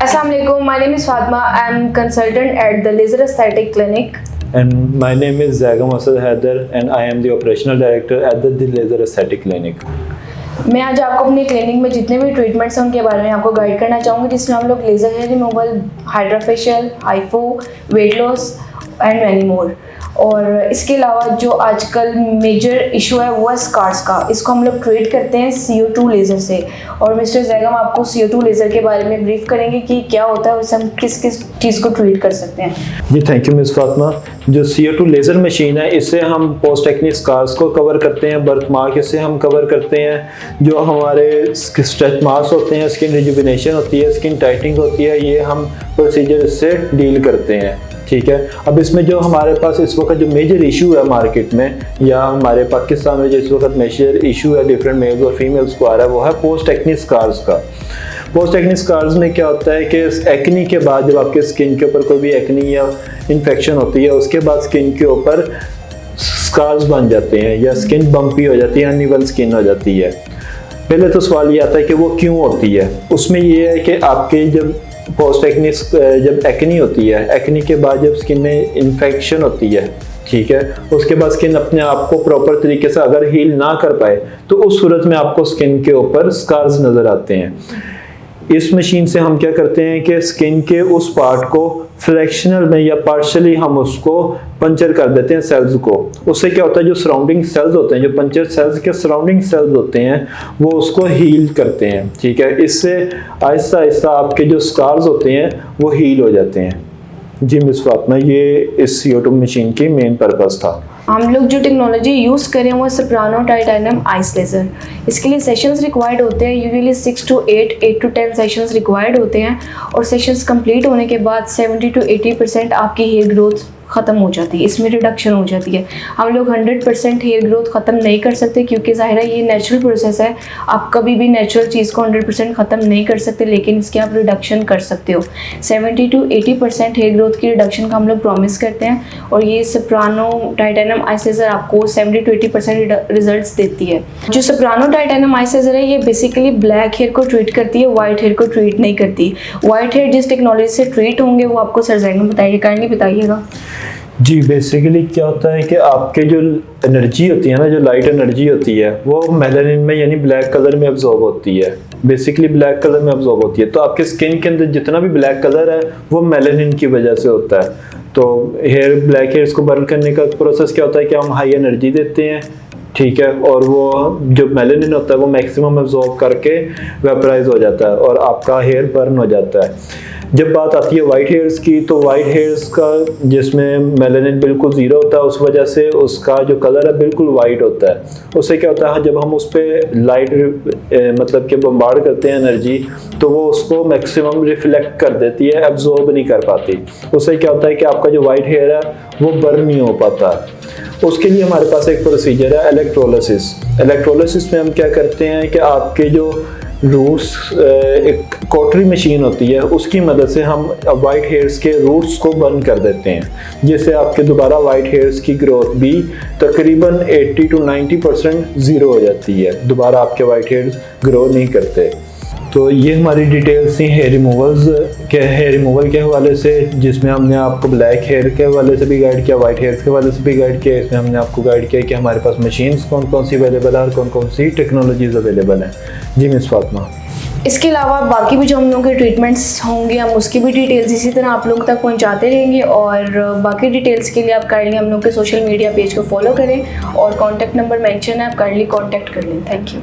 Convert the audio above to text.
Assalamualaikum, my name is Fatma. I am consultant at the Laser Aesthetic Clinic. And my name is Zaga Masud Haider and I am the operational director at the Laser Aesthetic Clinic. मैं आज आपको अपने clinic में जितने भी treatments हैं उनके बारे में आपको गाइड करना चाहूँगी, जिसमें हम लोग laser hair removal, hydrafacial, HIFU, weight loss and many more. और इसके अलावा जो आजकल मेजर इशू है वो है स्कार्स का। इसको हम लोग ट्रीट करते हैं CO2 लेज़र से। और मिस्टर जैगम आपको CO2 लेज़र के बारे में ब्रीफ करेंगे कि क्या होता है और इससे हम किस किस चीज़ को ट्रीट कर सकते हैं। जी थैंक यू मिस फातिमा। जो CO2 लेज़र मशीन है इससे हम पोस्ट एक्ने स्कार्स को कवर करते हैं, बर्थ मार्क इससे हम कवर करते हैं, जो हमारे स्ट्रेच मार्क्स होते हैं, स्किन रिजुविनेशन होती है, स्किन टाइटनिंग होती है, ये हम प्रोसीजर इससे डील करते हैं। ठीक है, अब इसमें जो हमारे पास इस वक्त जो मेजर इशू है मार्केट में या हमारे पाकिस्तान में जो इस वक्त मेजर इशू है डिफरेंट मेल्स और फीमेल्स को आ रहा है वो है पोस्ट एक्ने स्कार्स का। पोस्ट एक्ने स्कार्स में क्या होता है कि एक्ने के बाद जब आपके स्किन के ऊपर कोई भी एक्ने या इन्फेक्शन होती है उसके बाद स्किन के ऊपर स्कार्स बन जाते हैं या स्किन बम्पी हो जाती है, अनइवन स्किन हो जाती है। पहले तो सवाल ये आता है कि वो क्यों होती है। उसमें ये है कि आपके जब पोस्ट एक्ने जब एक्ने होती है, एक्ने के बाद जब स्किन में इन्फेक्शन होती है, ठीक है, उसके बाद स्किन अपने आप को प्रॉपर तरीके से अगर हील ना कर पाए तो उस सूरत में आपको स्किन के ऊपर स्कार्स नज़र आते हैं। इस मशीन से हम क्या करते हैं कि स्किन के उस पार्ट को फ्रैक्शनल में या पार्शली हम उसको पंचर कर देते हैं सेल्स को। उससे क्या होता है जो सराउंडिंग सेल्स होते हैं, जो पंचर सेल्स के सराउंडिंग सेल्स होते हैं वो उसको हील करते हैं। ठीक है, इससे आहिस्ता आहिस्ता आपके जो स्कार्स होते हैं वो हील हो जाते हैं। जी मिस फातिमा, ये इस CO2 मशीन की मेन पर्पस था। हम लोग जो टेक्नोलॉजी यूज़ करें वो सोप्रानो टाइटेनियम आइस लेज़र। इसके लिए सेशंस रिक्वायर्ड होते हैं, usually 6 to 8 to 10 sessions required होते हैं। और सेशंस कंप्लीट होने के बाद 70 to 80% आपकी हेयर ग्रोथ ख़त्म हो जाती है, इसमें रिडक्शन हो जाती है। हम लोग 100% हेयर ग्रोथ ख़त्म नहीं कर सकते क्योंकि ज़ाहिर है ये नेचुरल प्रोसेस है। आप कभी भी नेचुरल चीज़ को 100% ख़त्म नहीं कर सकते, लेकिन इसके आप रिडक्शन कर सकते हो। 70 to 80% हेयर ग्रोथ की रिडक्शन का हम लोग प्रॉमिस करते हैं और ये सोप्रानो टाइटेनियम आइस लेज़र आपको 70 to 80% रिजल्ट देती है। जो सोप्रानो टाइटेनियम आइस लेज़र है ये बेसिकली ब्लैक हेयर को ट्रीट करती है, वाइट हेयर को ट्रीट नहीं करती। वाइट हेयर जिस टेक्नोलॉजी से ट्रीट होंगे वो आपको सर जैगम बताइए, काइंडली बताइएगा। जी बेसिकली क्या होता है कि आपके जो एनर्जी होती है ना, जो लाइट एनर्जी होती है वो मेलानिन में यानी ब्लैक कलर में अब्जॉर्ब होती है। बेसिकली ब्लैक कलर में अब्जॉर्ब होती है, तो आपके स्किन के अंदर जितना भी ब्लैक कलर है वो मेलानिन की वजह से होता है। तो ब्लैक हेयर्स को बर्न करने का प्रोसेस क्या होता है कि हम हाई एनर्जी देते हैं, ठीक है, और वो जो मेलानिन होता है वो मैक्सिमम अब्जॉर्ब करके वेपराइज हो जाता है और आपका हेयर बर्न हो जाता है। जब बात आती है वाइट हेयर्स की, तो वाइट हेयर्स का जिसमें मेलानिन बिल्कुल ज़ीरो होता है उस वजह से उसका जो कलर है बिल्कुल वाइट होता है। उससे क्या होता है जब हम उस पर लाइट मतलब कि बम्बार्ड करते हैं एनर्जी तो वो उसको मैक्सिमम रिफ्लेक्ट कर देती है, एब्जॉर्ब नहीं कर पाती। उससे क्या होता है कि आपका जो वाइट हेयर है वो बर्न नहीं हो पाता। उसके लिए हमारे पास एक प्रोसीजर है इलेक्ट्रोलिसिस। इलेक्ट्रोलिसिस में हम क्या करते हैं कि आपके जो रूट्स, एक कॉटरी मशीन होती है उसकी मदद से हम वाइट हेयर्स के रूट्स को बर्न कर देते हैं, जिससे आपके दोबारा वाइट हेयर्स की ग्रोथ भी तकरीबन 80 to 90% ज़ीरो हो जाती है। दोबारा आपके वाइट हेयर्स ग्रो नहीं करते। तो ये हमारी डिटेल्स थी हेयर रिमूवल के हवाले से, जिसमें हमने आपको ब्लैक हेयर के हवाले से भी गाइड किया, वाइट हेयर्स के हवाले से भी गाइड किया। इसमें हमने आपको गाइड किया कि हमारे पास मशीन्स कौन कौन सी अवेलेबल है और कौन कौन सी टेक्नोलॉजीज़ अवेलेबल हैं। जी मिस फातिमा, इसके अलावा बाकी भी जो हम लोगों के ट्रीटमेंट्स होंगे हम उसकी भी डिटेल्स इसी तरह आप लोगों तक पहुंचाते रहेंगे। और बाकी डिटेल्स के लिए आप काइंडली हम लोग के सोशल मीडिया पेज को फॉलो करें और कॉन्टैक्ट नंबर मेंशन है, आप काइंडली कॉन्टैक्ट कर लें। Thank you.